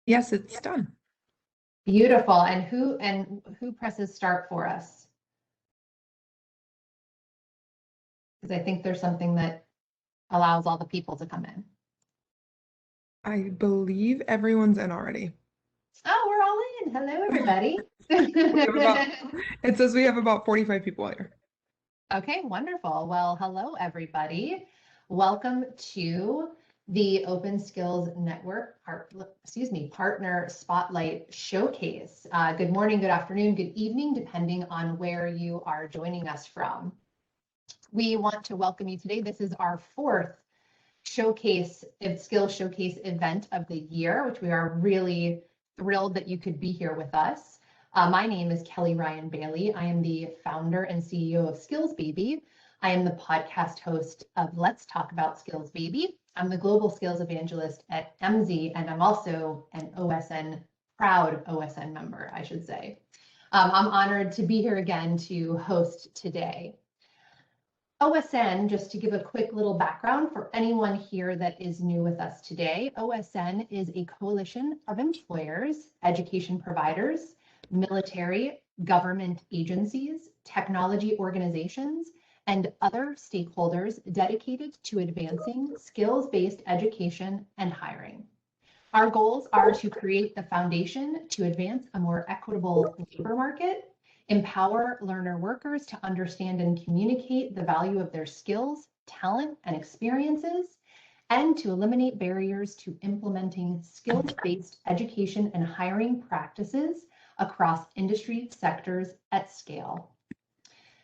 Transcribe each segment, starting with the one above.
Yes, it's done. Beautiful. And who presses start for us? Because I think there's something that allows all the people to come in. I believe everyone's in already. Oh, we're all in. Hello, everybody. It says we have about 45 people here. Okay, wonderful. Well, hello, everybody. Welcome to the Open Skills Network Partner Spotlight Showcase. Good morning, good afternoon, good evening, depending on where you are joining us from. We want to welcome you today. This is our fourth skills showcase event of the year, which we are really thrilled that you could be here with us. My name is Kelly Ryan Bailey. I am the founder and CEO of Skills Baby. I am the podcast host of Let's Talk About Skills Baby. I'm the global skills evangelist at MZ, and I'm also an proud OSN member, I should say. I'm honored to be here again to host today. OSN, just to give a quick little background for anyone here that is new with us today, OSN is a coalition of employers, education providers, military, government agencies, technology organizations, and other stakeholders dedicated to advancing skills-based education and hiring. Our goals are to create the foundation to advance a more equitable labor market, empower learner workers to understand and communicate the value of their skills, talent, and experiences, and to eliminate barriers to implementing skills-based education and hiring practices across industry sectors at scale.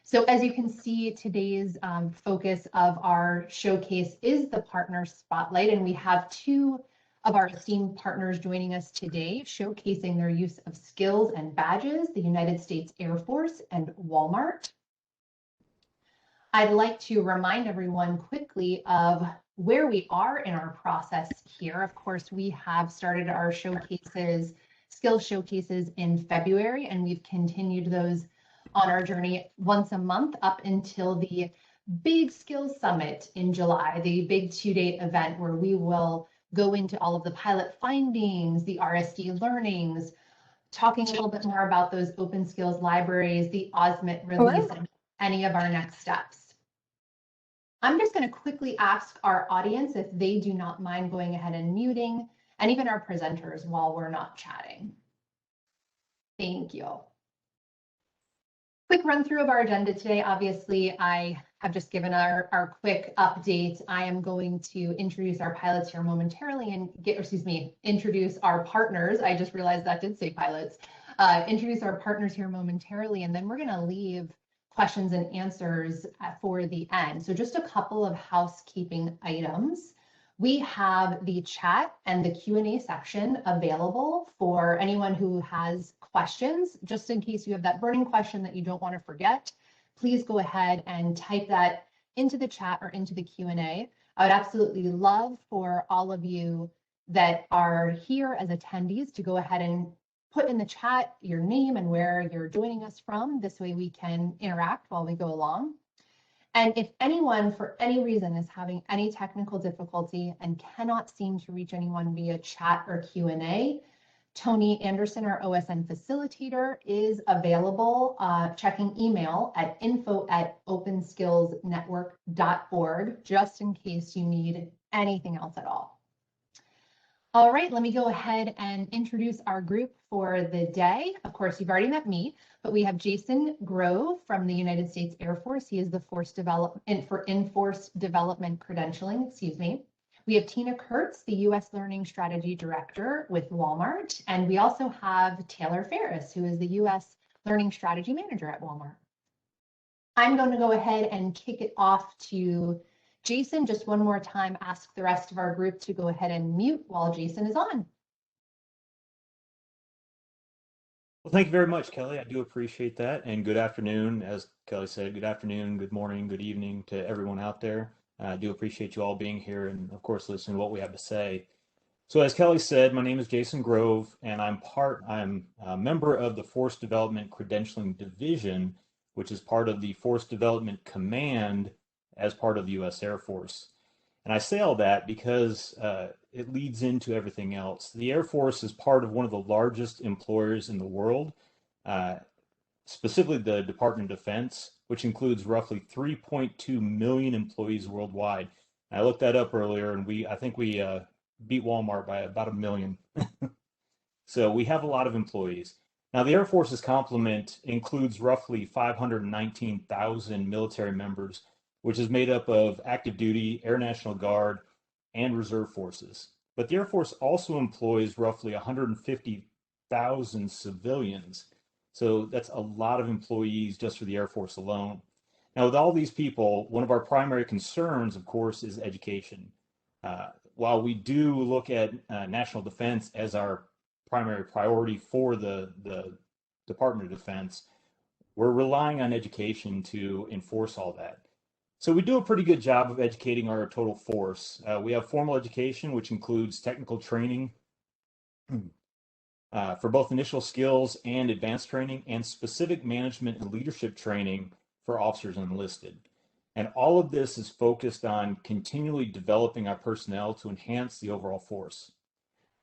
So as you can see, today's focus of our showcase is the Partner Spotlight, and we have two of our esteemed partners joining us today, showcasing their use of skills and badges, the United States Air Force and Walmart. I'd like to remind everyone quickly of where we are in our process here. Of course, we have started our skills showcases in February, and we've continued those on our journey once a month up until the big skills summit in July, the big 2-day event where we will go into all of the pilot findings, the RSD learnings, talking a little bit more about those open skills libraries, the OSMIT release, and any of our next steps. I'm just going to quickly ask our audience if they do not mind going ahead and muting, and even our presenters while we're not chatting. Thank you. Quick run through of our agenda today. Obviously, I have just given our quick update. I am going to introduce our pilots here momentarily and introduce our partners. I just realized that did say pilots. Introduce our partners here momentarily, and then we're going to leave questions and answers for the end. So just a couple of housekeeping items. We have the chat and the Q&A section available for anyone who has questions. Just in case you have that burning question that you don't want to forget, please go ahead and type that into the chat or into the Q&A. I would absolutely love for all of you that are here as attendees to go ahead and put in the chat your name and where you're joining us from. This way we can interact while we go along. And if anyone, for any reason, is having any technical difficulty and cannot seem to reach anyone via chat or Q&A, Tony Anderson, our OSN facilitator, is available checking email at info@openskillsnetwork.org, just in case you need anything else at all. All right, let me go ahead and introduce our group for the day. Of course, you've already met me, but we have Jason Grove from the United States Air Force. He is the in-force development credentialing, We have Tina Kurtz, the U.S. Learning Strategy Director with Walmart. And we also have Taylor Farris, who is the U.S. Learning Strategy Manager at Walmart. I'm going to go ahead and kick it off to Jason. Just one more time, ask the rest of our group to go ahead and mute while Jason is on. Well, thank you very much, Kelly. I do appreciate that. And good afternoon. As Kelly said, good afternoon, good morning, good evening to everyone out there. I do appreciate you all being here and, of course, listening to what we have to say. So as Kelly said, my name is Jason Grove, and I'm a member of the Force Development Credentialing Division, which is part of the Force Development Command as part of the U.S. Air Force. And I say all that because it leads into everything else. The Air Force is part of one of the largest employers in the world, specifically the Department of Defense, which includes roughly 3.2 million employees worldwide. I looked that up earlier, and I think we beat Walmart by about 1 million. So we have a lot of employees. Now, the Air Force's complement includes roughly 519,000 military members, which is made up of active duty, Air National Guard, and reserve forces. But the Air Force also employs roughly 150,000 civilians. So that's a lot of employees just for the Air Force alone. Now, with all these people, one of our primary concerns, of course, is education. While we do look at national defense as our primary priority for the Department of Defense, we're relying on education to enforce all that. So we do a pretty good job of educating our total force. We have formal education, which includes technical training for both initial skills and advanced training, and specific management and leadership training for officers and enlisted. And all of this is focused on continually developing our personnel to enhance the overall force.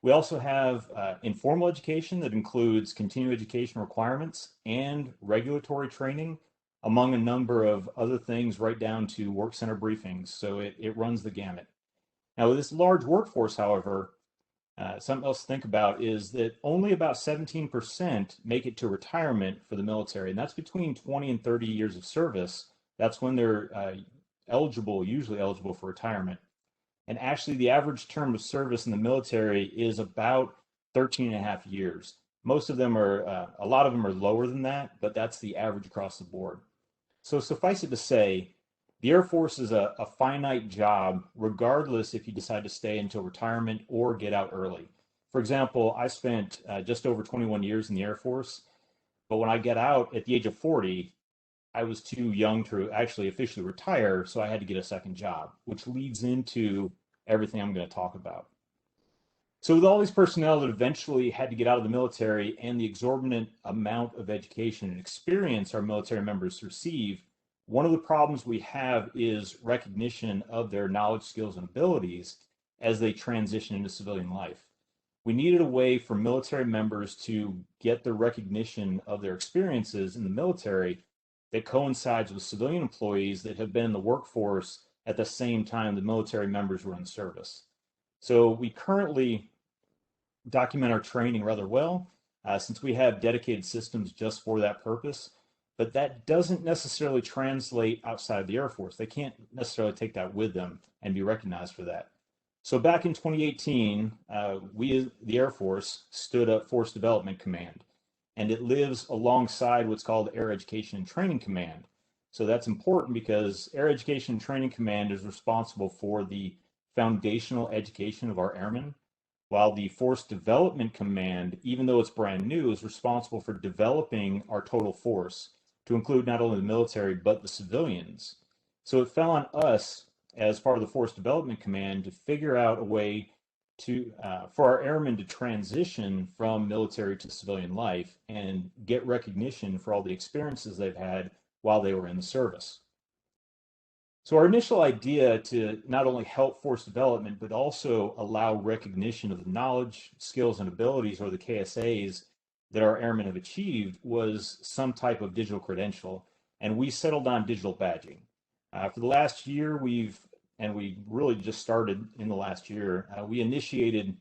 We also have informal education that includes continuing education requirements and regulatory training, among a number of other things, right down to work center briefings. So it runs the gamut. Now, with this large workforce, however, something else to think about is that only about 17% make it to retirement for the military, and that's between 20 and 30 years of service. That's when they're usually eligible for retirement. And actually, the average term of service in the military is about 13 and a half years. Most of them are, a lot of them are lower than that, but that's the average across the board. So suffice it to say, the Air Force is a finite job, regardless if you decide to stay until retirement or get out early. For example, I spent just over 21 years in the Air Force, but when I got out at the age of 40, I was too young to actually officially retire, so I had to get a second job, which leads into everything I'm going to talk about. So with all these personnel that eventually had to get out of the military and the exorbitant amount of education and experience our military members receive, one of the problems we have is recognition of their knowledge, skills, and abilities as they transition into civilian life. We needed a way for military members to get the recognition of their experiences in the military that coincides with civilian employees that have been in the workforce at the same time the military members were in service. So we currently document our training rather well, since we have dedicated systems just for that purpose, but that doesn't necessarily translate outside of the Air Force. They can't necessarily take that with them and be recognized for that. So back in 2018, we, the Air Force, stood up Force Development Command, and it lives alongside what's called Air Education and Training Command. So that's important because Air Education and Training Command is responsible for the foundational education of our airmen, while the Force Development Command, even though it's brand new, is responsible for developing our total force to include not only the military, but the civilians. So it fell on us as part of the Force Development Command to figure out a way to for our airmen to transition from military to civilian life and get recognition for all the experiences they've had while they were in the service. So our initial idea to not only help force development, but also allow recognition of the knowledge, skills, and abilities, or the KSAs, that our airmen have achieved was some type of digital credential, and we settled on digital badging. For the last year, we really just started in the last year, we initiated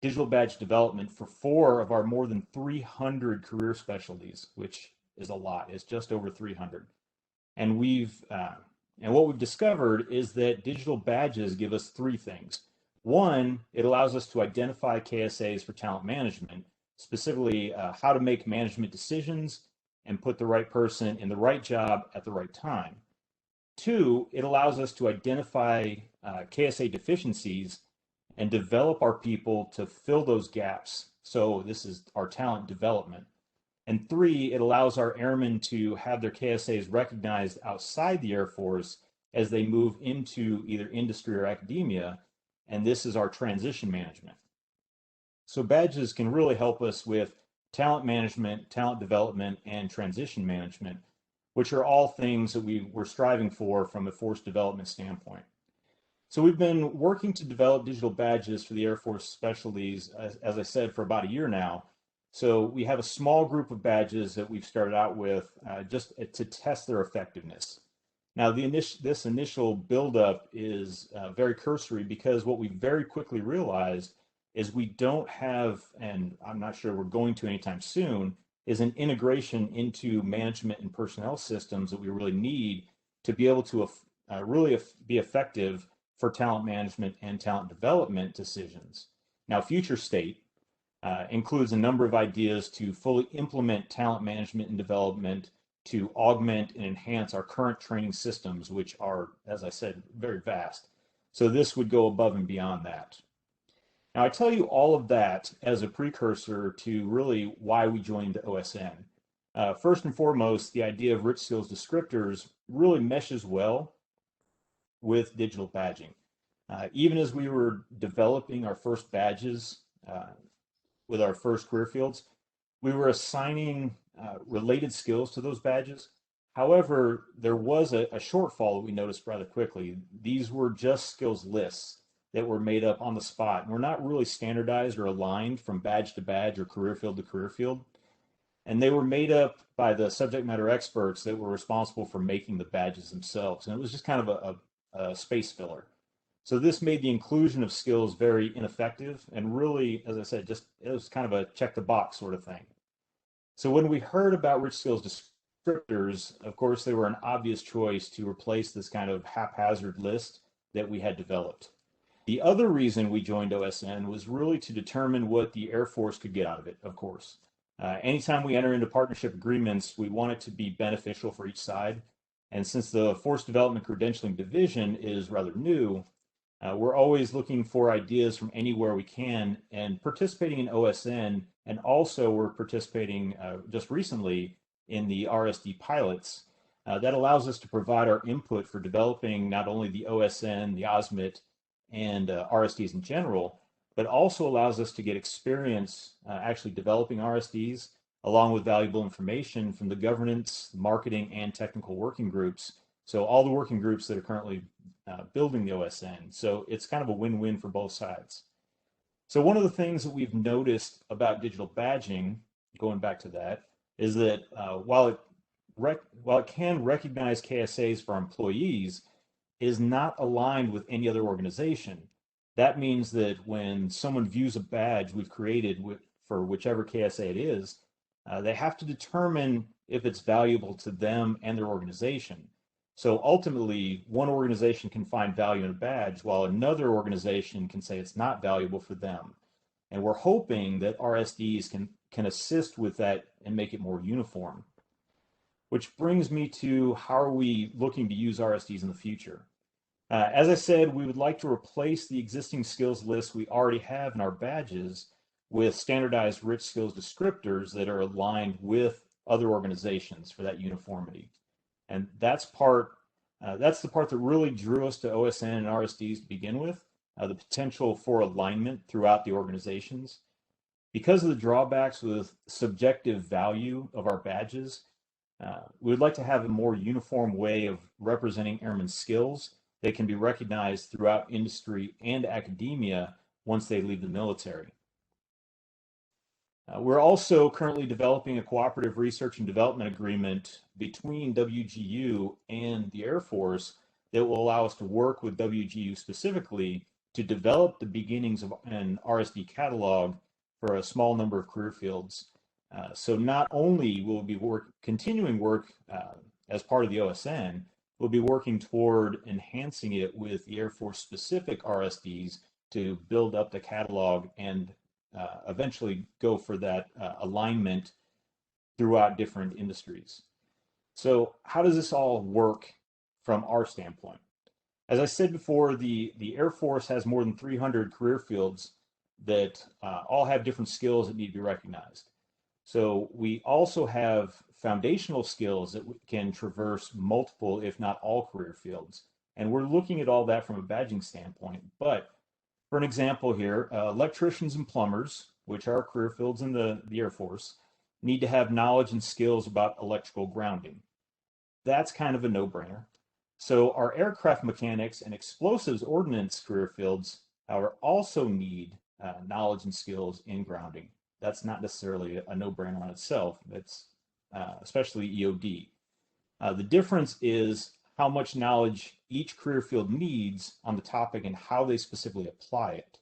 digital badge development for 4 of our more than 300 career specialties, which is a lot. It's just over 300. And what we've discovered is that digital badges give us 3 things. One, it allows us to identify KSAs for talent management, specifically how to make management decisions and put the right person in the right job at the right time. 2, it allows us to identify KSA deficiencies and develop our people to fill those gaps. So this is our talent development. And 3, it allows our airmen to have their KSAs recognized outside the Air Force as they move into either industry or academia, and this is our transition management. So badges can really help us with talent management, talent development, and transition management, which are all things that we're striving for from a force development standpoint. So we've been working to develop digital badges for the Air Force specialties, as I said, for about a year now. So we have a small group of badges that we've started out with just to test their effectiveness. Now, this initial buildup is very cursory because what we very quickly realized is we don't have, and I'm not sure we're going to anytime soon, is an integration into management and personnel systems that we really need to be able to really be effective for talent management and talent development decisions. Now, future state includes a number of ideas to fully implement talent management and development to augment and enhance our current training systems, which are, as I said, very vast. So this would go above and beyond that. Now, I tell you all of that as a precursor to really why we joined OSN. First and foremost, the idea of rich skills descriptors really meshes well with digital badging. Even as we were developing our first badges with our first career fields, we were assigning related skills to those badges. However, there was a shortfall that we noticed rather quickly. These were just skills lists that were made up on the spot and were not really standardized or aligned from badge to badge or career field to career field. And they were made up by the subject matter experts that were responsible for making the badges themselves. And it was just kind of a space filler. So this made the inclusion of skills very ineffective and really, as I said, it was kind of a check the box sort of thing. So when we heard about rich skills descriptors, of course, they were an obvious choice to replace this kind of haphazard list that we had developed. The other reason we joined OSN was really to determine what the Air Force could get out of it, of course. Anytime we enter into partnership agreements, we want it to be beneficial for each side. And since the Force Development Credentialing Division is rather new, we're always looking for ideas from anywhere we can and participating in OSN. And also we're participating just recently in the RSD pilots. That allows us to provide our input for developing not only the OSN, the OSMIT, and RSDs in general, but also allows us to get experience actually developing RSDs along with valuable information from the governance, marketing, and technical working groups. So all the working groups that are currently building the OSN. So it's kind of a win-win for both sides. So one of the things that we've noticed about digital badging, going back to that, is that while it can recognize KSAs for our employees, is not aligned with any other organization. That means that when someone views a badge we've created for whichever KSA it is, they have to determine if it's valuable to them and their organization. So ultimately, one organization can find value in a badge while another organization can say it's not valuable for them. And we're hoping that RSDs can assist with that and make it more uniform. Which brings me to how are we looking to use RSDs in the future? As I said, we would like to replace the existing skills lists we already have in our badges with standardized rich skills descriptors that are aligned with other organizations for that uniformity. And that's the part that really drew us to OSN and RSDs to begin with, the potential for alignment throughout the organizations. Because of the drawbacks with subjective value of our badges, we would like to have a more uniform way of representing airmen skills that can be recognized throughout industry and academia once they leave the military. We're also currently developing a cooperative research and development agreement between WGU and the Air Force that will allow us to work with WGU specifically to develop the beginnings of an RSD catalog for a small number of career fields. So not only will we be continuing work as part of the OSN, we'll be working toward enhancing it with the Air Force specific RSDs to build up the catalog and eventually go for that alignment throughout different industries. So how does this all work from our standpoint? As I said before, the Air Force has more than 300 career fields that all have different skills that need to be recognized. So we also have foundational skills that can traverse multiple, if not all, career fields. And we're looking at all that from a badging standpoint. But for an example here, electricians and plumbers, which are career fields in the Air Force, need to have knowledge and skills about electrical grounding. That's kind of a no-brainer. So our aircraft mechanics and explosives ordnance career fields, however, also need knowledge and skills in grounding. That's not necessarily a no-brainer on itself. It's especially EOD. The difference is how much knowledge each career field needs on the topic and how they specifically apply it.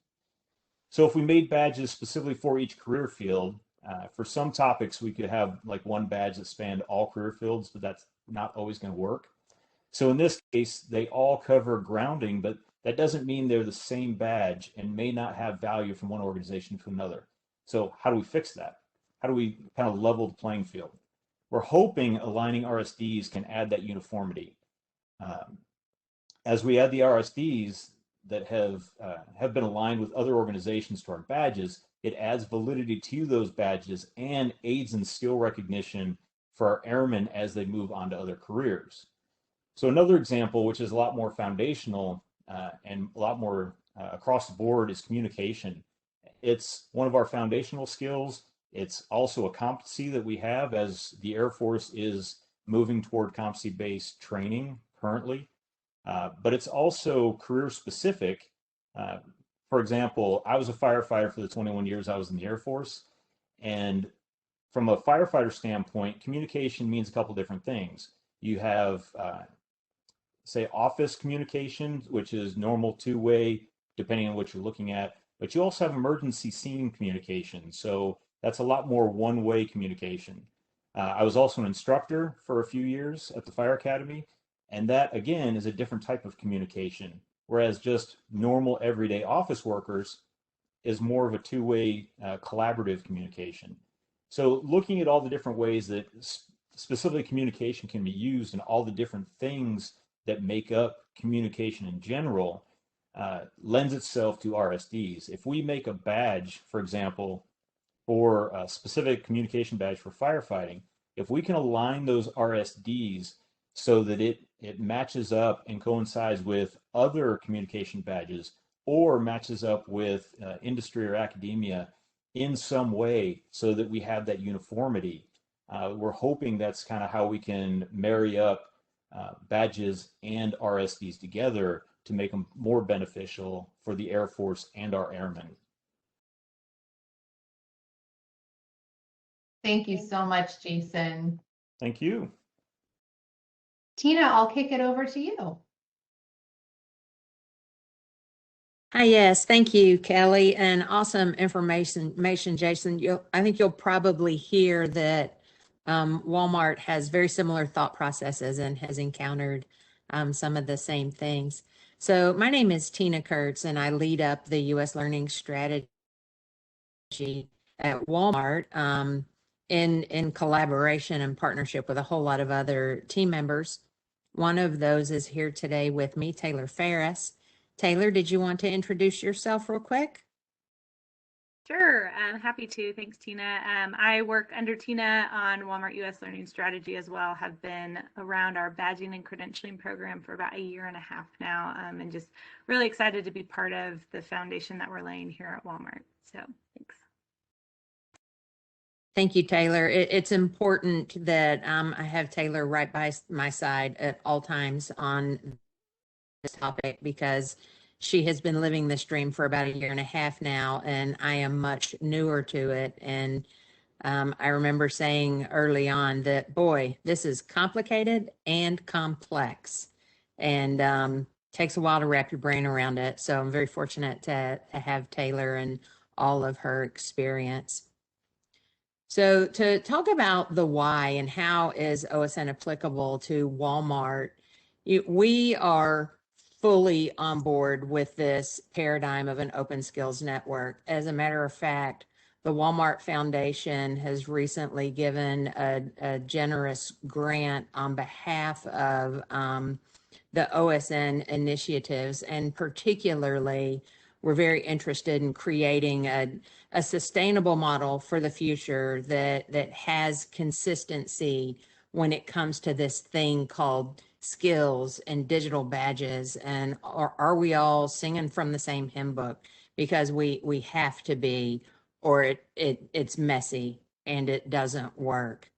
So if we made badges specifically for each career field, for some topics we could have like one badge that spanned all career fields, but that's not always going to work. So in this case, they all cover grounding, but that doesn't mean they're the same badge and may not have value from one organization to another. So how do we fix that? How do we kind of level the playing field? We're hoping aligning RSDs can add that uniformity. As we add the RSDs that have been aligned with other organizations to our badges, it adds validity to those badges and aids in skill recognition for our airmen as they move on to other careers. So another example, which is a lot more foundational and a lot more across the board, is communication. It's one of our foundational skills. It's also a competency that we have as the Air Force is moving toward competency-based training currently. But it's also career specific. For example, I was a firefighter for the 21 years I was in the Air Force. And from a firefighter standpoint, communication means a couple different things. You have, say, office communication, which is normal two-way, depending on what you're looking at. But you also have emergency scene communication. So that's a lot more one-way communication. I was also an instructor for a few years at the Fire Academy. And that, again, is a different type of communication, whereas just normal everyday office workers is more of a two-way collaborative communication. So looking at all the different ways that specifically communication can be used and all the different things that make up communication in general lends itself to RSDs. If we make a badge, for example, for a specific communication badge for firefighting, if we can align those RSDs so that it matches up and coincides with other communication badges or matches up with industry or academia in some way so that we have that uniformity. We're hoping that's kind of how we can marry up badges and RSDs together to make them more beneficial for the Air Force and our airmen. Thank you so much, Jason. Thank you. Tina, I'll kick it over to you. Hi, yes, thank you, Kelly, and awesome information, Jason. I think you'll probably hear that Walmart has very similar thought processes and has encountered some of the same things. So my name is Tina Kurtz, and I lead up the U.S. Learning Strategy at Walmart in collaboration and partnership with a whole lot of other team members. One of those is here today with me, Taylor Farris. Taylor, did you want to introduce yourself real quick? Sure, I'm happy to. Thanks, Tina. I work under Tina on Walmart U.S. Learning Strategy as well, have been around our badging and credentialing program for about 1.5 years now, and just really excited to be part of the foundation that we're laying here at Walmart. So thanks. Thank you, Taylor. It's important that I have Taylor right by my side at all times on this topic because she has been living this dream for about 1.5 years now, and I am much newer to it. And I remember saying early on that, boy, this is complicated and complex, and takes a while to wrap your brain around it. So I'm very fortunate to have Taylor and all of her experience. So to talk about the why and how is OSN applicable to Walmart, we are fully on board with this paradigm of an open skills network. As a matter of fact, the Walmart Foundation has recently given a generous grant on behalf of the OSN initiatives, and particularly we're very interested in creating a sustainable model for the future that has consistency when it comes to this thing called skills and digital badges. And are we all singing from the same hymn book? Because we have to be, or it's messy and it doesn't work.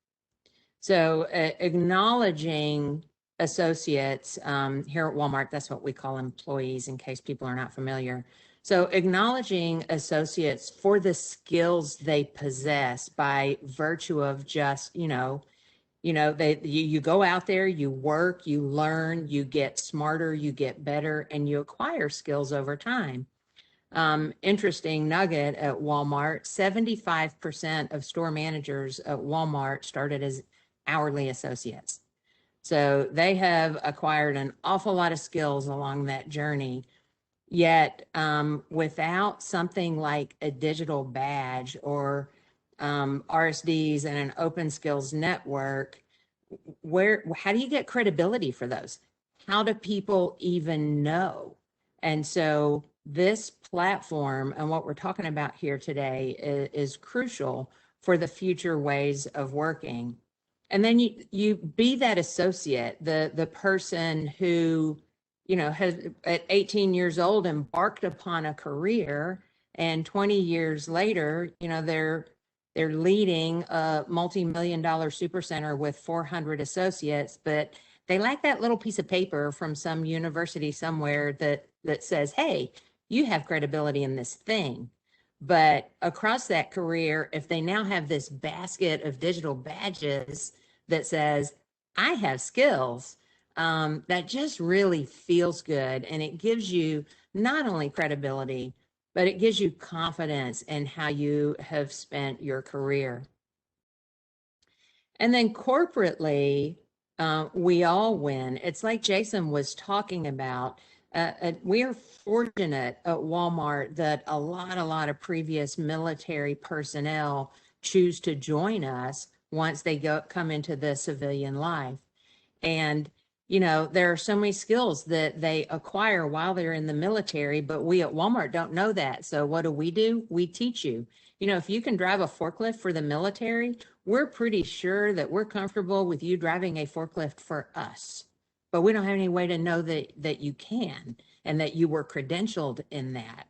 So acknowledging associates, here at Walmart, that's what we call employees in case people are not familiar. So acknowledging associates for the skills they possess by virtue of just, you go out there, you work, you learn, you get smarter, you get better, and you acquire skills over time. Interesting nugget at Walmart, 75% of store managers at Walmart started as hourly associates. So they have acquired an awful lot of skills along that journey. Yet without something like a digital badge or RSDs and an open skills network, how do you get credibility for those? How do people even know? And so this platform and what we're talking about here today is crucial for the future ways of working. And then you be that associate, the person who, has at 18 years old embarked upon a career, and 20 years later, they're leading a multi-million-dollar supercenter with 400 associates, but they lack that little piece of paper from some university somewhere that says, hey, you have credibility in this thing. But across that career, if they now have this basket of digital badges that says, I have skills, that just really feels good. And it gives you not only credibility, but it gives you confidence in how you have spent your career. And then corporately, we all win. It's like Jason was talking about. We are fortunate at Walmart that a lot of previous military personnel choose to join us once they come into the civilian life. And, there are so many skills that they acquire while they're in the military, but we at Walmart don't know that. So what do? We teach you. If you can drive a forklift for the military, we're pretty sure that we're comfortable with you driving a forklift for us. But we don't have any way to know that you can and that you were credentialed in that.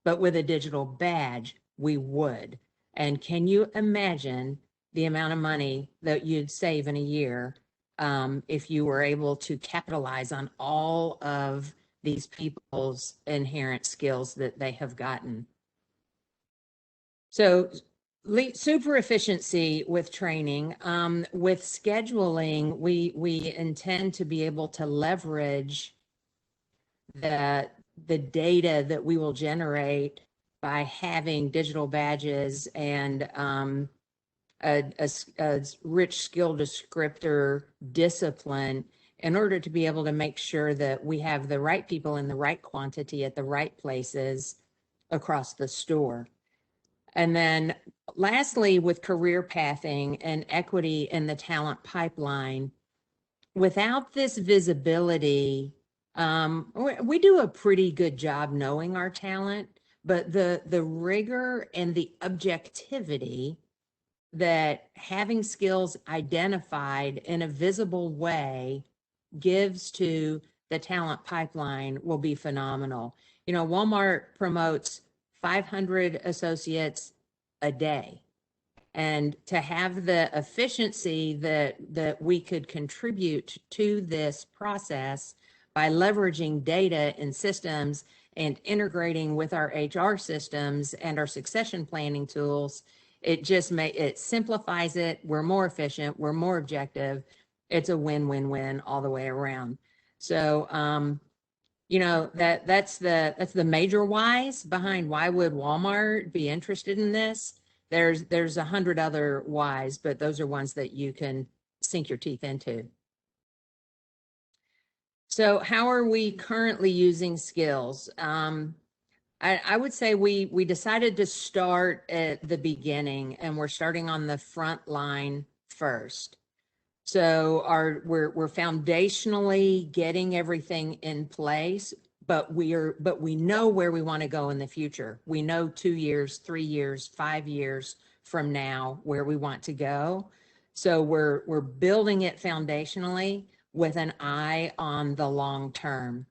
But with a digital badge, we would. And can you imagine the amount of money that you'd save in a year if you were able to capitalize on all of these people's inherent skills that they have gotten? So super efficiency with training. With scheduling, we intend to be able to leverage the data that we will generate by having digital badges and a rich skill descriptor discipline in order to be able to make sure that we have the right people in the right quantity at the right places across the store. And then lastly, with career pathing and equity in the talent pipeline, without this visibility, we do a pretty good job knowing our talent, but the rigor and the objectivity that having skills identified in a visible way gives to the talent pipeline will be phenomenal. Walmart promotes 500 associates a day. And to have the efficiency that we could contribute to this process by leveraging data and systems and integrating with our HR systems and our succession planning tools, it simplifies it. We're more efficient. We're more objective. It's a win-win-win all the way around. So, that's the major whys behind why would Walmart be interested in this. There's 100 other whys, but those are ones that you can sink your teeth into. So how are we currently using skills? I would say we decided to start at the beginning, and we're starting on the front line first. So we're foundationally getting everything in place, but we know where we want to go in the future. We know 2 years, 3 years, 5 years from now where we want to go. So we're building it foundationally with an eye on the long term.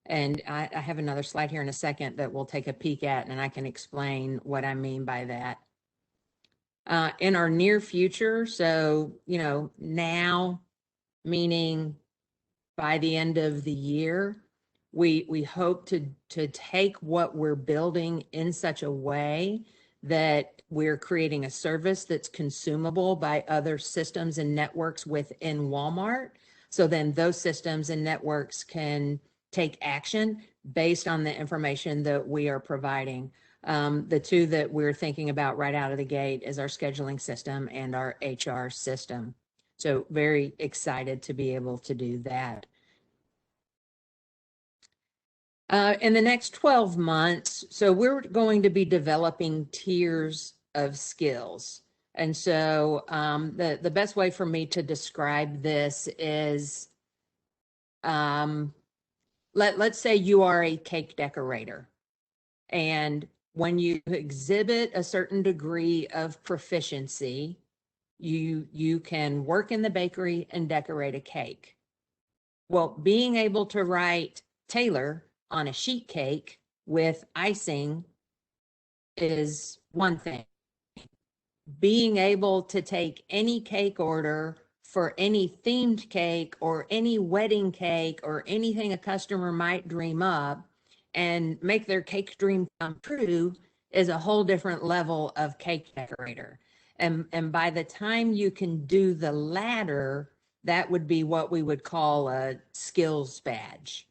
And I have another slide here in a second that we'll take a peek at, and I can explain what I mean by that. In our near future, so, now, meaning by the end of the year, we hope to take what we're building in such a way that we're creating a service that's consumable by other systems and networks within Walmart. So then those systems and networks can take action based on the information that we are providing. The two that we're thinking about right out of the gate is our scheduling system and our HR system. So very excited to be able to do that. In the next 12 months, so we're going to be developing tiers of skills. And so the best way for me to describe this is, let's say you are a cake decorator. And when you exhibit a certain degree of proficiency, you can work in the bakery and decorate a cake. Well, being able to write Taylor on a sheet cake with icing is one thing. Being able to take any cake order for any themed cake or any wedding cake or anything a customer might dream up and make their cake dream come true is a whole different level of cake decorator. And by the time you can do the latter, that would be what we would call a skills badge.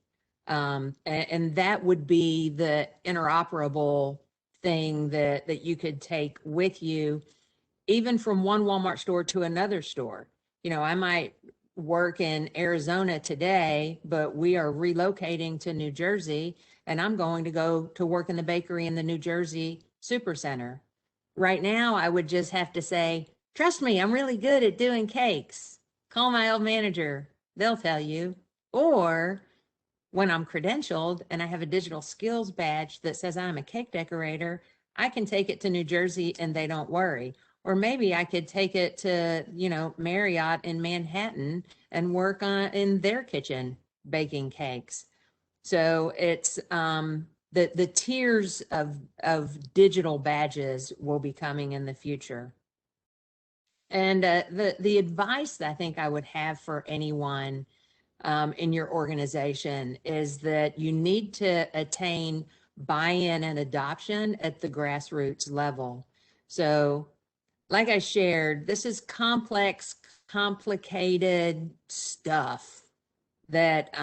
And that would be the interoperable thing that you could take with you, even from one Walmart store to another store. You know, I might work in Arizona today, but we are relocating to New Jersey, and I'm going to go to work in the bakery in the New Jersey Supercenter. Right now, I would just have to say, trust me, I'm really good at doing cakes. Call my old manager, they'll tell you. Or when I'm credentialed and I have a digital skills badge that says I'm a cake decorator, I can take it to New Jersey and they don't worry. Or maybe I could take it to, you know, Marriott in Manhattan and work in their kitchen baking cakes. So it's the tiers of digital badges will be coming in the future. And the advice that I think I would have for anyone in your organization is that you need to attain buy-in and adoption at the grassroots level. So like I shared, this is complex, complicated stuff that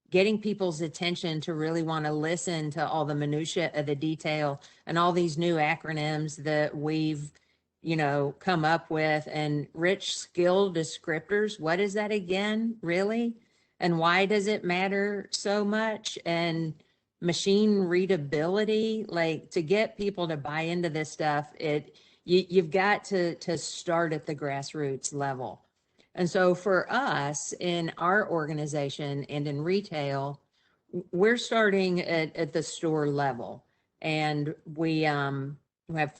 getting people's attention to really want to listen to all the minutia of the detail and all these new acronyms that we've, you know, come up with, and rich skill descriptors. What is that again, really? And why does it matter so much? And machine readability, like to get people to buy into this stuff, you've got to start at the grassroots level. And so for us in our organization and in retail, we're starting at the store level. And we have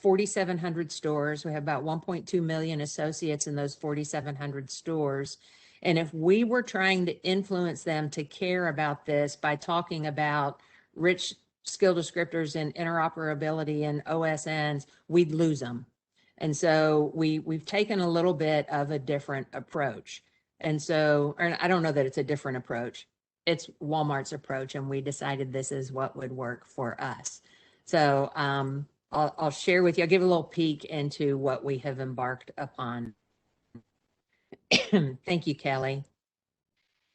4,700 stores. We have about 1.2 million associates in those 4,700 stores. And if we were trying to influence them to care about this by talking about rich skill descriptors and interoperability and OSNs, we'd lose them. And so we've taken a little bit of a different approach. And so, or I don't know that it's a different approach. It's Walmart's approach, and we decided this is what would work for us. So I'll share with you, I'll give a little peek into what we have embarked upon. Thank you, Kelly.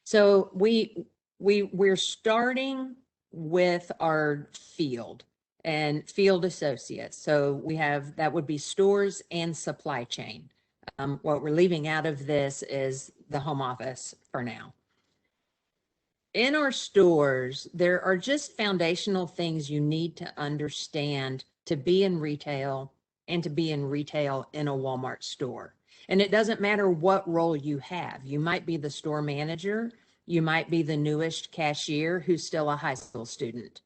So we're starting with our field and field associates. So we have, that would be stores and supply chain. What we're leaving out of this is the home office for now. In our stores, there are just foundational things you need to understand to be in retail and to be in retail in a Walmart store. And it doesn't matter what role you have. You might be the store manager. You might be the newest cashier who's still a high school student.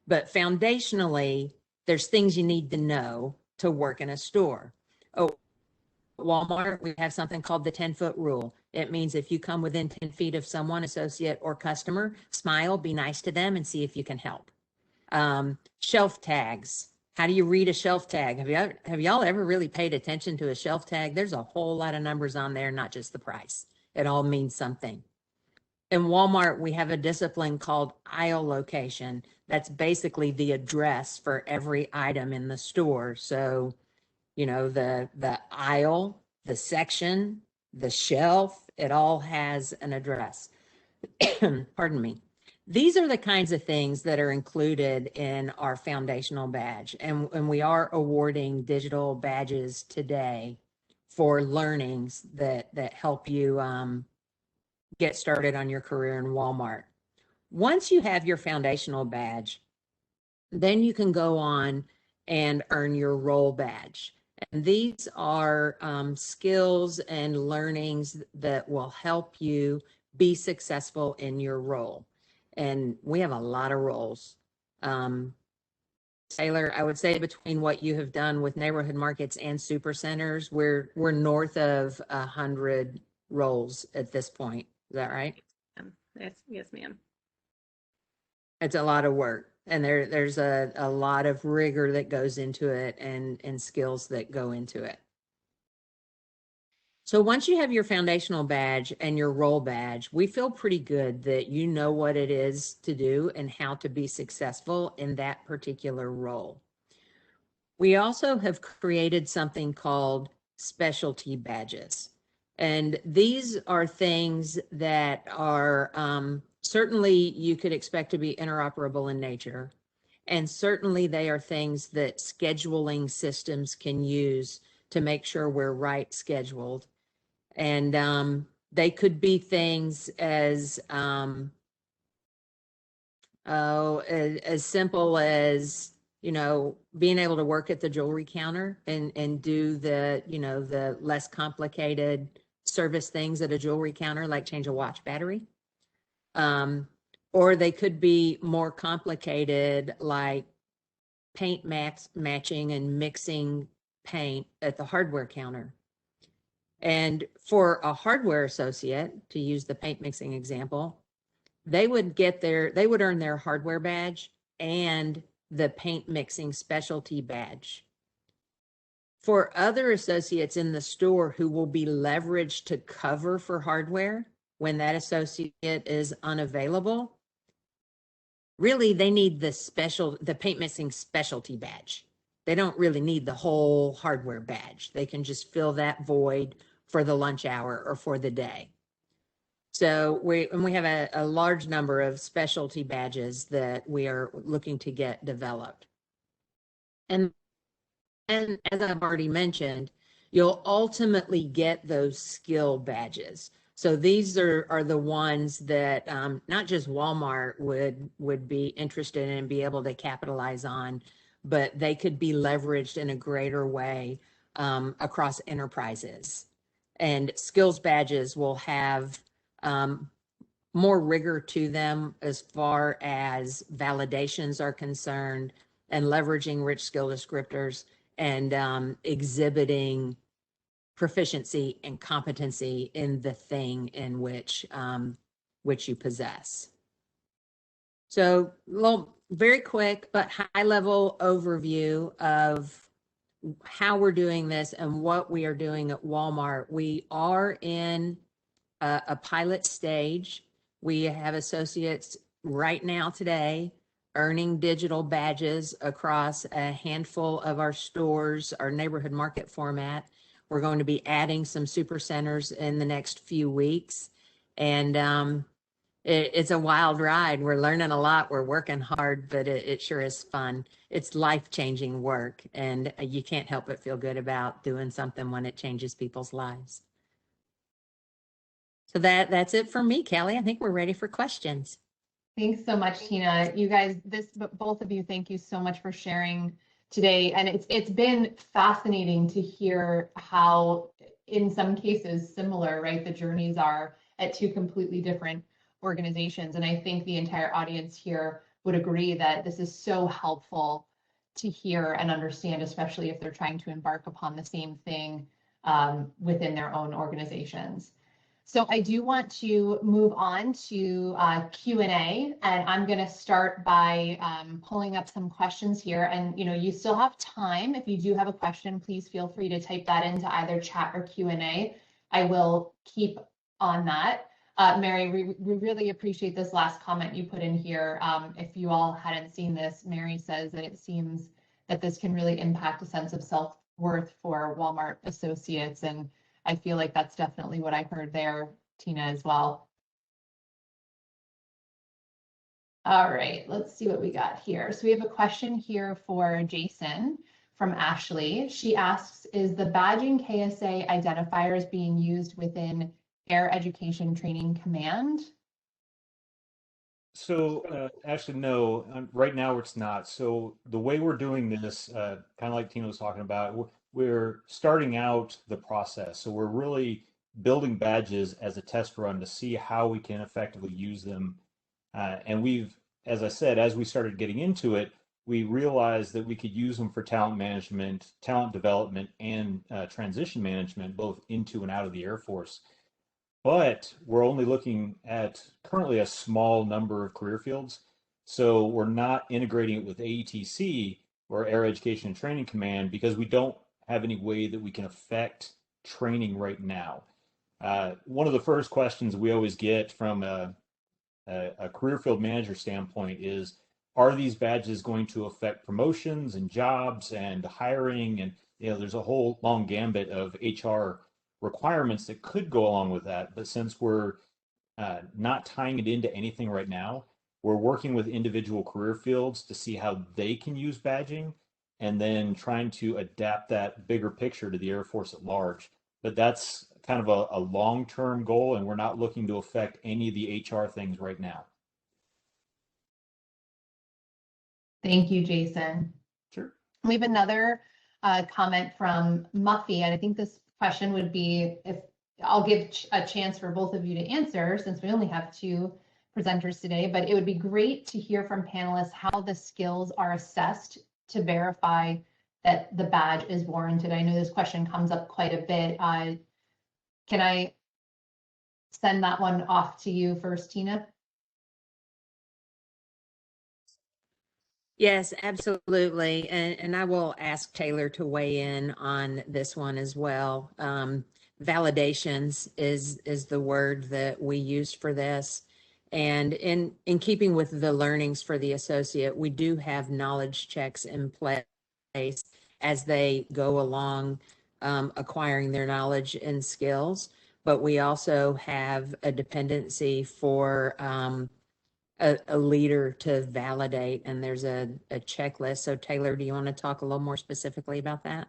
But foundationally, there's things you need to know to work in a store. Oh, Walmart, we have something called the 10-foot rule. It means if you come within 10 feet of someone, associate or customer, smile, be nice to them, and see if you can help. Shelf tags. How do you read a shelf tag? Have y'all ever really paid attention to a shelf tag? There's a whole lot of numbers on there, not just the price. It all means something. In Walmart, we have a discipline called aisle location. That's basically the address for every item in the store. So, you know, the aisle, the section, the shelf, it all has an address. Pardon me. These are the kinds of things that are included in our foundational badge. And we are awarding digital badges today for learnings that help you get started on your career in Walmart. Once you have your foundational badge, then you can go on and earn your role badge. And these are skills and learnings that will help you be successful in your role. And we have a lot of roles. Taylor, I would say between what you have done with neighborhood markets and super centers, we're north of 100 roles at this point. Is that right? Yes, ma'am. It's a lot of work, and there's a lot of rigor that goes into it and skills that go into it. So once you have your foundational badge and your role badge, we feel pretty good that you know what it is to do and how to be successful in that particular role. We also have created something called specialty badges. And these are things that are certainly you could expect to be interoperable in nature. And certainly they are things that scheduling systems can use to make sure we're right scheduled. And they could be things as simple as, you know, being able to work at the jewelry counter and do the, you know, the less complicated service things at a jewelry counter, like change a watch battery. Or they could be more complicated, like paint matching and mixing paint at the hardware counter. And for a hardware associate, to use the paint mixing example, they would earn their hardware badge and the paint mixing specialty badge. For other associates in the store who will be leveraged to cover for hardware when that associate is unavailable, really they need the paint mixing specialty badge. They don't really need the whole hardware badge. They can just fill that void for the lunch hour or for the day. So we have a large number of specialty badges that we are looking to get developed. And as I've already mentioned, you'll ultimately get those skill badges. So these are the ones that not just Walmart would be interested in and be able to capitalize on, but they could be leveraged in a greater way across enterprises. And skills badges will have more rigor to them as far as validations are concerned and leveraging rich skill descriptors and exhibiting proficiency and competency in the thing in which you possess. So very quick but high level overview of how we're doing this and what we are doing at Walmart. We are in a pilot stage. We have associates right now today earning digital badges across a handful of our stores, our neighborhood market format. We're going to be adding some super centers in the next few weeks. And it's a wild ride. We're learning a lot. We're working hard, but it sure is fun. It's life-changing work, and you can't help but feel good about doing something when it changes people's lives. So that's it for me, Kelly. I think we're ready for questions. Thanks so much, Tina. You guys, both of you, thank you so much for sharing today. And it's been fascinating to hear how, in some cases, similar, right? The journeys are at two completely different organizations. And I think the entire audience here would agree that this is so helpful to hear and understand, especially if they're trying to embark upon the same thing within their own organizations. So I do want to move on to Q&A, and I'm going to start by pulling up some questions here. And you still have time. If you do have a question, please feel free to type that into either chat or Q&A. I will keep on that. Mary, we really appreciate this last comment you put in here. If you all hadn't seen this, Mary says that it seems that this can really impact a sense of self-worth for Walmart associates. And I feel like that's definitely what I heard there, Tina, as well. All right, let's see what we got here. So we have a question here for Jason from Ashley. She asks, is the badging KSA identifiers being used within Air Education Training Command? So, actually, no, right now it's not. So the way we're doing this, kind of like Tina was talking about, we're starting out the process. So we're really building badges as a test run to see how we can effectively use them. And as I said, as we started getting into it, we realized that we could use them for talent management, talent development, and transition management, both into and out of the Air Force. But we're only looking at currently a small number of career fields. So we're not integrating it with AETC or Air Education and Training Command because we don't have any way that we can affect training right now. One of the first questions we always get from a career field manager standpoint is, are these badges going to affect promotions and jobs and hiring? And there's a whole long gambit of HR requirements that could go along with that. But since we're not tying it into anything right now, we're working with individual career fields to see how they can use badging and then trying to adapt that bigger picture to the Air Force at large. But that's kind of a long-term goal, and we're not looking to affect any of the HR things right now. Thank you, Jason. Sure. We have another comment from Muffy, and I think this question would be, if I'll give a chance for both of you to answer since we only have two presenters today, but it would be great to hear from panelists how the skills are assessed to verify that the badge is warranted. I know this question comes up quite a bit. Can I send that one off to you first, Tina? Yes, absolutely. And I will ask Taylor to weigh in on this one as well. Validations is the word that we use for this. And in keeping with the learnings for the associate, we do have knowledge checks in place as they go along acquiring their knowledge and skills. But we also have a dependency for a leader to validate, and there's a checklist. So Taylor, do you want to talk a little more specifically about that?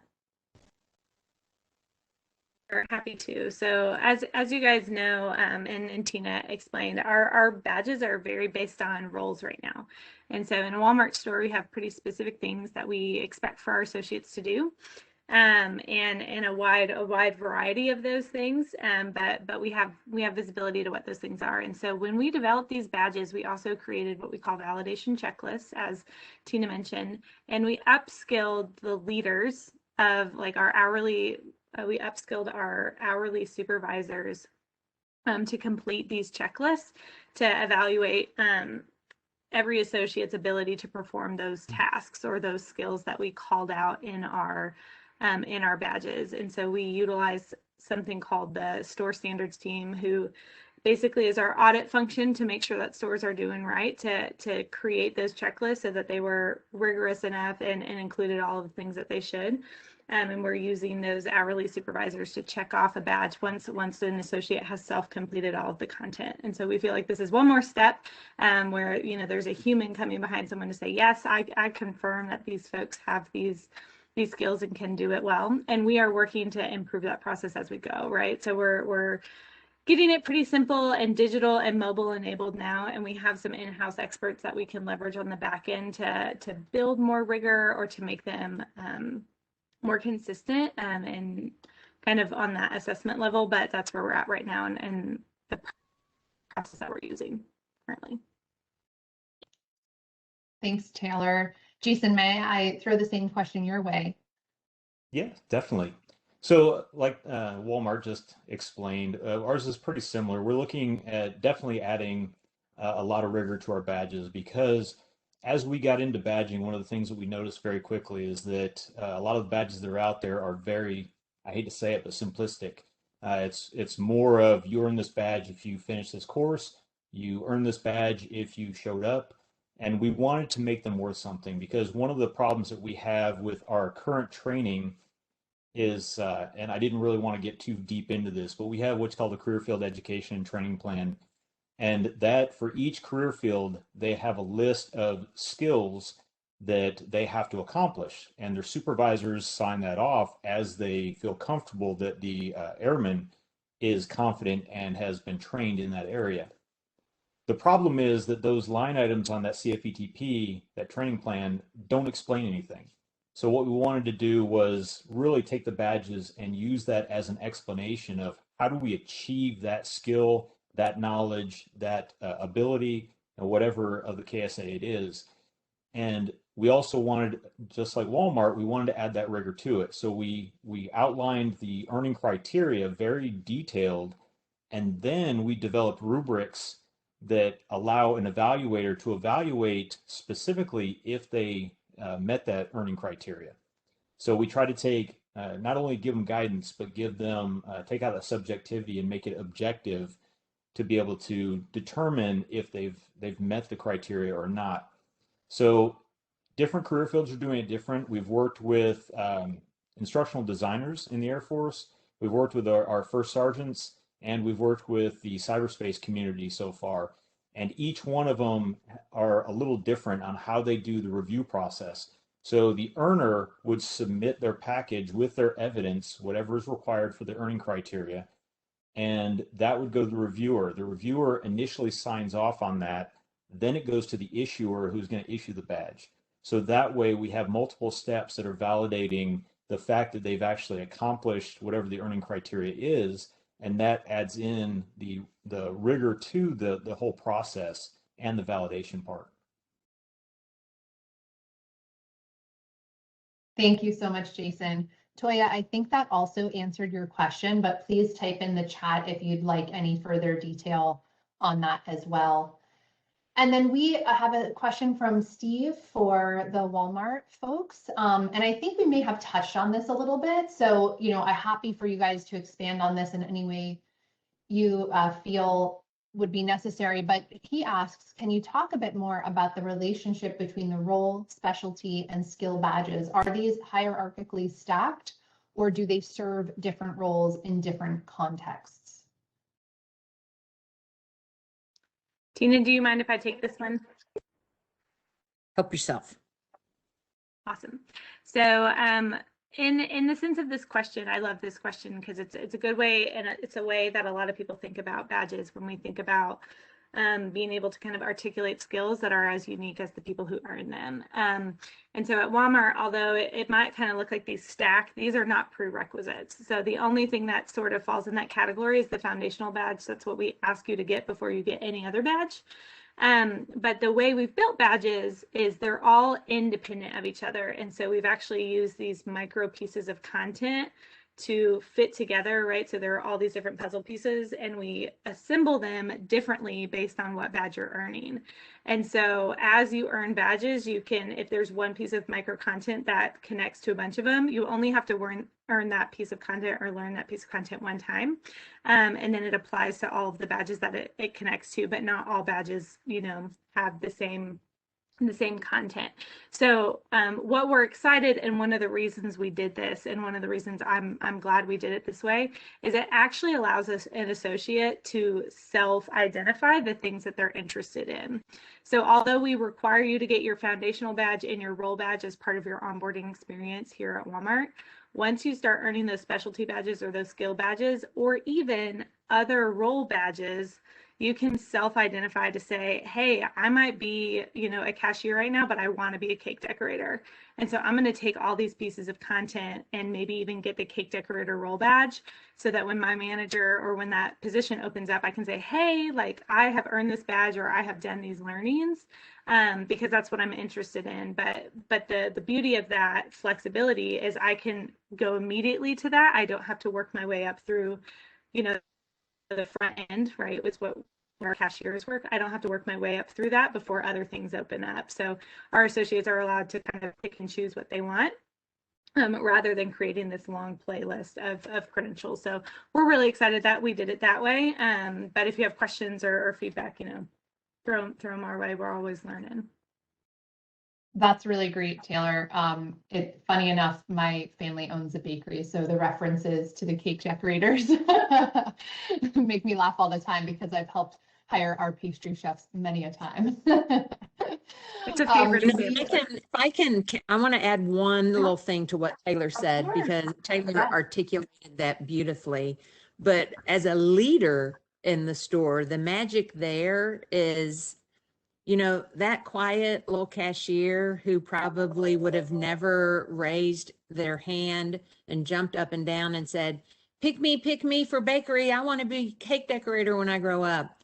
Sure, happy to. So as you guys know, and Tina explained, our badges are very based on roles right now. And so in a Walmart store, we have pretty specific things that we expect for our associates to do. And a wide variety of those things, but we have visibility to what those things are. And so when we developed these badges, we also created what we call validation checklists, as Tina mentioned, and we upskilled the leaders of like our hourly. We upskilled our hourly supervisors to complete these checklists to evaluate every associate's ability to perform those tasks or those skills that we called out in our badges. And so we utilize something called the store standards team, who basically is our audit function to make sure that stores are doing right, to create those checklists so that they were rigorous enough and included all of the things that they should. And we're using those hourly supervisors to check off a badge once an associate has self-completed all of the content. And so we feel like this is one more step where there's a human coming behind someone to say, yes, I confirm that these folks have these skills and can do it well. And we are working to improve that process as we go, right? So we're getting it pretty simple and digital and mobile enabled now, and we have some in-house experts that we can leverage on the back end to build more rigor or to make them more consistent and kind of on that assessment level. But that's where we're at right now and the process that we're using currently. Thanks, Taylor. Jason, may I throw the same question your way? Yeah, definitely. So like Walmart just explained, ours is pretty similar. We're looking at definitely adding a lot of rigor to our badges because as we got into badging, one of the things that we noticed very quickly is that a lot of the badges that are out there are very, I hate to say it, but simplistic. It's more of you earn this badge if you finish this course, you earn this badge if you showed up. And we wanted to make them worth something, because one of the problems that we have with our current training is, and I didn't really want to get too deep into this, but we have what's called a career field education and training plan. And that for each career field, they have a list of skills that they have to accomplish. And their supervisors sign that off as they feel comfortable that the airman is confident and has been trained in that area. The problem is that those line items on that CFETP, that training plan, don't explain anything. So what we wanted to do was really take the badges and use that as an explanation of how do we achieve that skill, that knowledge, that ability, and whatever of the KSA it is. And we also wanted, just like Walmart, we wanted to add that rigor to it. So we outlined the earning criteria, very detailed, and then we developed rubrics that allow an evaluator to evaluate specifically if they met that earning criteria. So we try to take, not only give them guidance, but give them, take out that subjectivity and make it objective to be able to determine if they've met the criteria or not. So different career fields are doing it different. We've worked with instructional designers in the Air Force. We've worked with our first sergeants, and we've worked with the cyberspace community so far. And each one of them are a little different on how they do the review process. So the earner would submit their package with their evidence, whatever is required for the earning criteria, and that would go to the reviewer. The reviewer initially signs off on that. Then it goes to the issuer, who's going to issue the badge. So that way we have multiple steps that are validating the fact that they've actually accomplished whatever the earning criteria is, and that adds in the rigor to the whole process and the validation part. Thank you so much, Jason. Toya, I think that also answered your question, but please type in the chat if you'd like any further detail on that as well. And then we have a question from Steve for the Walmart folks. And I think we may have touched on this a little bit. So, I'm happy for you guys to expand on this in any way you feel would be necessary. But he asks, can you talk a bit more about the relationship between the role, specialty, and skill badges? Are these hierarchically stacked, or do they serve different roles in different contexts? Tina, do you mind if I take this one? Help yourself. Awesome. So in the sense of this question, I love this question because it's a good way, and it's a way that a lot of people think about badges when we think about being able to kind of articulate skills that are as unique as the people who earn them. And so at Walmart, although it might kind of look like these stack, these are not prerequisites. So the only thing that sort of falls in that category is the foundational badge. That's what we ask you to get before you get any other badge. But the way we've built badges is they're all independent of each other. And so we've actually used these micro pieces of content to fit together, right? So there are all these different puzzle pieces, and we assemble them differently based on what badge you're earning. And so as you earn badges, you can, if there's one piece of micro content that connects to a bunch of them, you only have to earn that piece of content or learn that piece of content one time. And then it applies to all of the badges that it connects to, but not all badges, have the same content. So what we're excited, and one of the reasons we did this, and one of the reasons I'm glad we did it this way, is it actually allows us an associate to self-identify the things that they're interested in. So although we require you to get your foundational badge and your role badge as part of your onboarding experience here at Walmart, once you start earning those specialty badges or those skill badges, or even other role badges, you can self-identify to say, hey, I might be, a cashier right now, but I want to be a cake decorator. And so I'm going to take all these pieces of content and maybe even get the cake decorator role badge, so that when my manager or when that position opens up, I can say, hey, like, I have earned this badge, or I have done these learnings, because that's what I'm interested in. But the beauty of that flexibility is I can go immediately to that. I don't have to work my way up through, the front end, right? It's where our cashiers work. I don't have to work my way up through that before other things open up. So our associates are allowed to kind of pick and choose what they want. rather than creating this long playlist of credentials. So we're really excited that we did it that way. But if you have questions or feedback, throw them our way. We're always learning. That's really great, Taylor. Funny enough, my family owns a bakery, so the references to the cake decorators make me laugh all the time because I've helped hire our pastry chefs many a time. It's a favorite of I want to add one little thing to what Taylor said, course. because Taylor Yes. articulated that beautifully. But as a leader in the store, the magic there is, that quiet little cashier who probably would have never raised their hand and jumped up and down and said, pick me for bakery. I want to be cake decorator when I grow up.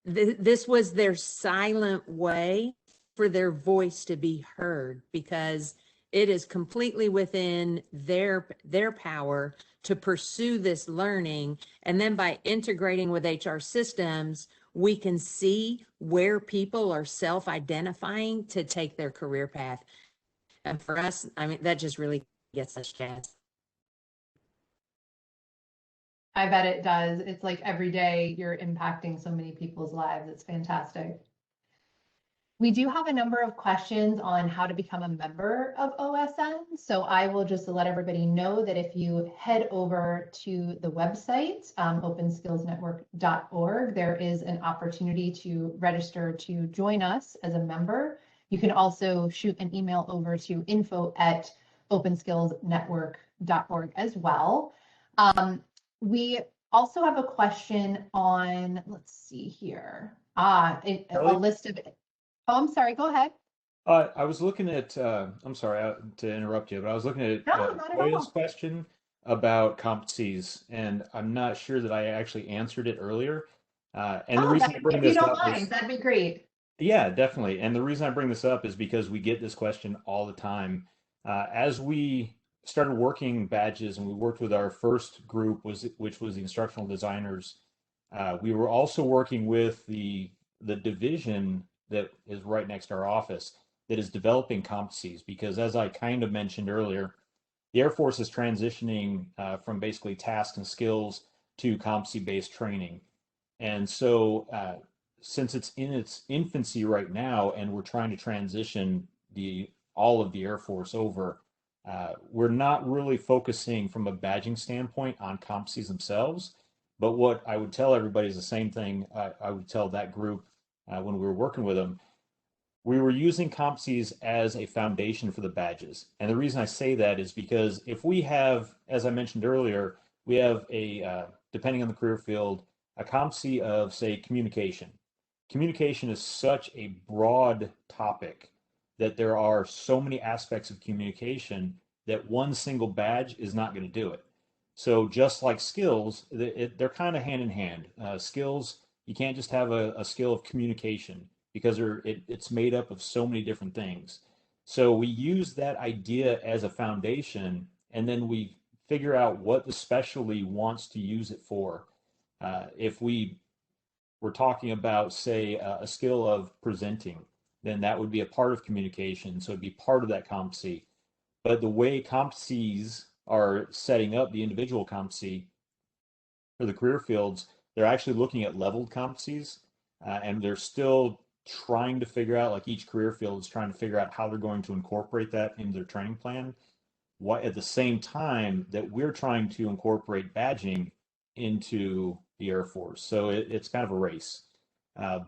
This was their silent way for their voice to be heard, because it is completely within their power to pursue this learning. And then by integrating with HR systems, we can see where people are self-identifying to take their career path. And for us, I mean, that just really gets us jazzed. I bet it does. It's like every day you're impacting so many people's lives. It's fantastic. We do have a number of questions on how to become a member of OSN. So I will just let everybody know that if you head over to the website, openskillsnetwork.org, there is an opportunity to register to join us as a member. You can also shoot an email over to info@openskillsnetwork.org as well. We also have a question on, let's see here, a list of, oh, I'm sorry, go ahead. I was looking at, I'm sorry to interrupt you, but I was looking at Toya's question about competencies, and I'm not sure that I actually answered it earlier. And the reason I bring this up is, that'd be great. Yeah, definitely. And the reason I bring this up is because we get this question all the time. As we started working badges and we worked with our first group, which was the instructional designers, we were also working with the division that is right next to our office that is developing competencies, because as I kind of mentioned earlier, the Air Force is transitioning from basically tasks and skills to competency-based training. And so since it's in its infancy right now and we're trying to transition all of the Air Force over, we're not really focusing from a badging standpoint on competencies themselves. But what I would tell everybody is the same thing I would tell that group when we were working with them. We were using competencies as a foundation for the badges. And the reason I say that is because if we have, as I mentioned earlier, we have depending on the career field, a competency of, say, communication. Communication is such a broad topic that there are so many aspects of communication that one single badge is not going to do it. So just like skills, they're kind of hand in hand. Skills, you can't just have a skill of communication because it's made up of so many different things. So we use that idea as a foundation, and then we figure out what the specialty wants to use it for. If we're talking about, say, a skill of presenting, then that would be a part of communication. So it'd be part of that competency. But the way competencies are setting up the individual competency for the career fields, they're actually looking at leveled competencies, and they're still trying to figure out, like each career field is trying to figure out how they're going to incorporate that into their training plan. At the same time that we're trying to incorporate badging into the Air Force. So it's kind of a race,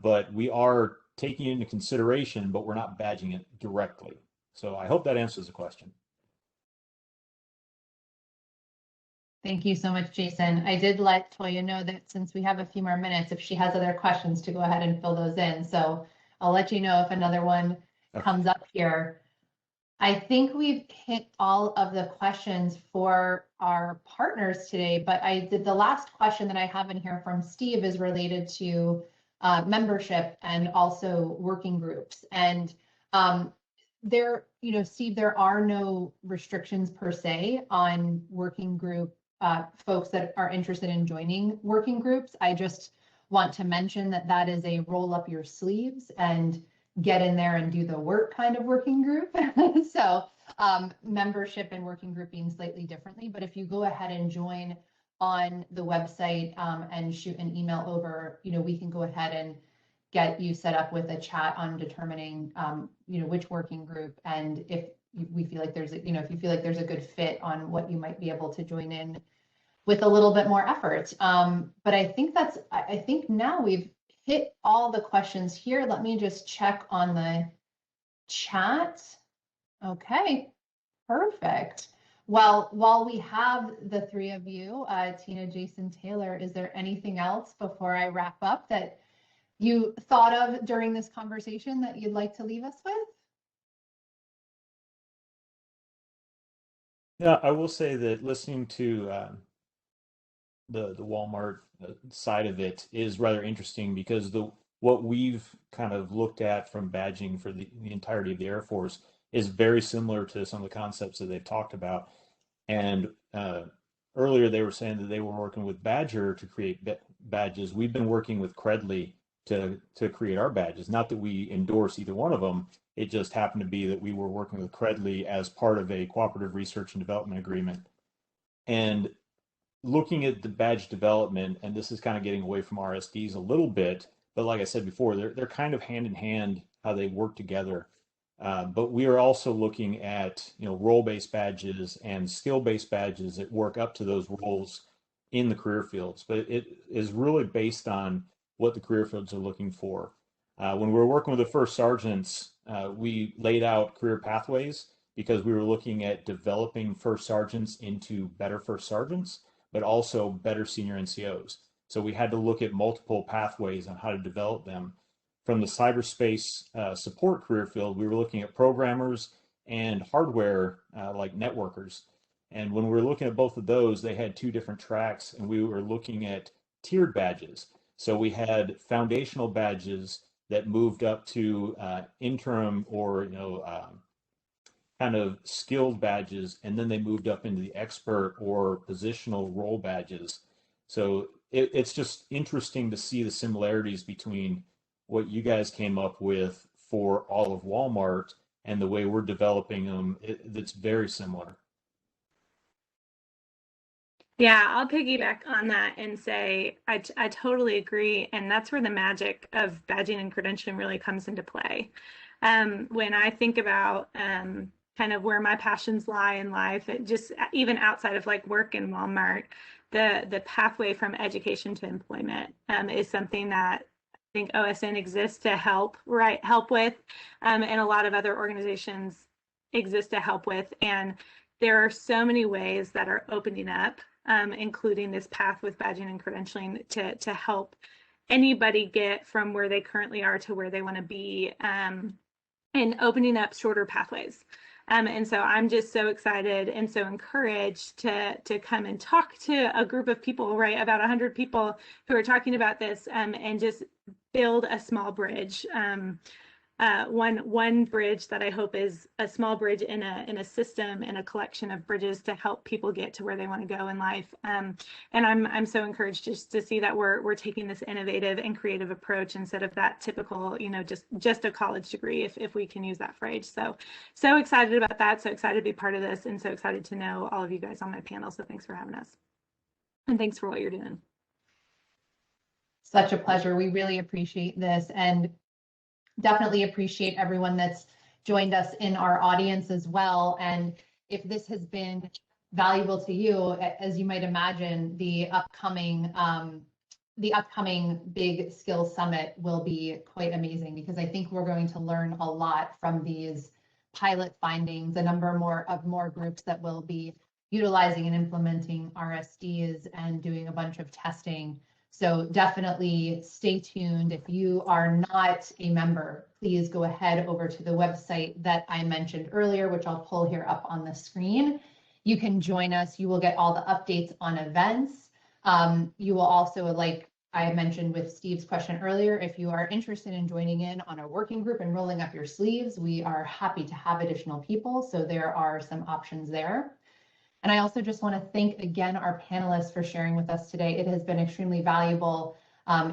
but we are taking it into consideration, but we're not badging it directly. So I hope that answers the question. Thank you so much, Jason. I did let Toya know that since we have a few more minutes, if she has other questions, to go ahead and fill those in. So I'll let you know if another one comes up here. I think we've hit all of the questions for our partners today, but the last question that I have in here from Steve is related to membership and also working groups. And Steve, there are no restrictions per se on working group folks that are interested in joining working groups. I just want to mention that is a roll up your sleeves and get in there and do the work kind of working group. So membership and working group being slightly differently. But if you go ahead and join on the website and shoot an email over, we can go ahead and get you set up with a chat on determining, which working group, and if we feel like there's if you feel like there's a good fit on what you might be able to join in with a little bit more effort. But I think now we've hit all the questions here. Let me just check on the chat. Okay, perfect. Well, while we have the three of you, Tina, Jason, Taylor, is there anything else before I wrap up that you thought of during this conversation that you'd like to leave us with? Yeah, I will say that listening to the Walmart side of it is rather interesting, because what we've kind of looked at from badging for the entirety of the Air Force is very similar to some of the concepts that they've talked about. And earlier they were saying that they were working with Badger to create badges. We've been working with Credly to create our badges. Not that we endorse either one of them. It just happened to be that we were working with Credly as part of a cooperative research and development agreement. And looking at the badge development, and this is kind of getting away from RSDs a little bit, but like I said before, they're kind of hand in hand how they work together. But we are also looking at role-based badges and skill-based badges that work up to those roles in the career fields. But it is really based on what the career fields are looking for. When we were working with the first sergeants, we laid out career pathways because we were looking at developing first sergeants into better first sergeants, but also better senior NCOs. So we had to look at multiple pathways on how to develop them. From the cyberspace support career field, we were looking at programmers and hardware like networkers. And when we were looking at both of those, they had two different tracks, and we were looking at tiered badges. So we had foundational badges that moved up to interim or kind of skilled badges, and then they moved up into the expert or positional role badges. So it's just interesting to see the similarities between what you guys came up with for all of Walmart and the way we're developing them. That's very similar. Yeah, I'll piggyback on that and say I totally agree. And that's where the magic of badging and credentialing really comes into play. When I think about kind of where my passions lie in life, it just even outside of like work in Walmart, the pathway from education to employment is something that I think OSN exists to help with, and a lot of other organizations exist to help with. And there are so many ways that are opening up, including this path with badging and credentialing to help anybody get from where they currently are to where they want to be, and opening up shorter pathways. And so I'm just so excited and so encouraged to come and talk to a group of people, right? About 100 people who are talking about this, and just build a small bridge. One bridge that I hope is a small bridge in a system, in a collection of bridges to help people get to where they want to go in life. And I'm so encouraged just to see that we're taking this innovative and creative approach instead of that typical, just a college degree, if we can use that phrase. So excited about that. So excited to be part of this, and so excited to know all of you guys on my panel. So thanks for having us, and thanks for what you're doing. Such a pleasure. We really appreciate this, and definitely appreciate everyone that's joined us in our audience as well. And if this has been valuable to you, as you might imagine, the upcoming Big Skills Summit will be quite amazing, because I think we're going to learn a lot from these pilot findings, a number more groups that will be utilizing and implementing RSDs and doing a bunch of testing. So definitely stay tuned. If you are not a member, please go ahead over to the website that I mentioned earlier, which I'll pull here up on the screen. You can join us. You will get all the updates on events. You will also, like I mentioned with Steve's question earlier, if you are interested in joining in on a working group and rolling up your sleeves, we are happy to have additional people. So there are some options there. And I also just want to thank again our panelists for sharing with us today. It has been extremely valuable.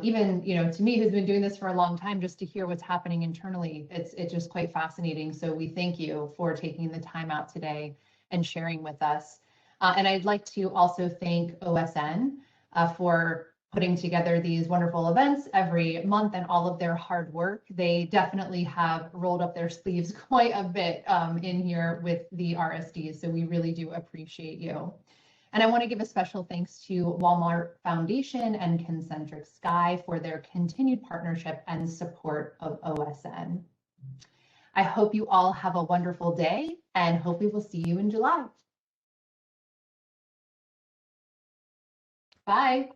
even, to me, who's been doing this for a long time, just to hear what's happening internally, it's just quite fascinating. So we thank you for taking the time out today and sharing with us. And I'd like to also thank OSN for putting together these wonderful events every month and all of their hard work. They definitely have rolled up their sleeves quite a bit in here with the Rsds. So we really do appreciate you. And I want to give a special thanks to Walmart Foundation and Concentric Sky for their continued partnership and support of OSN. I hope you all have a wonderful day and hope we will see you in July. Bye.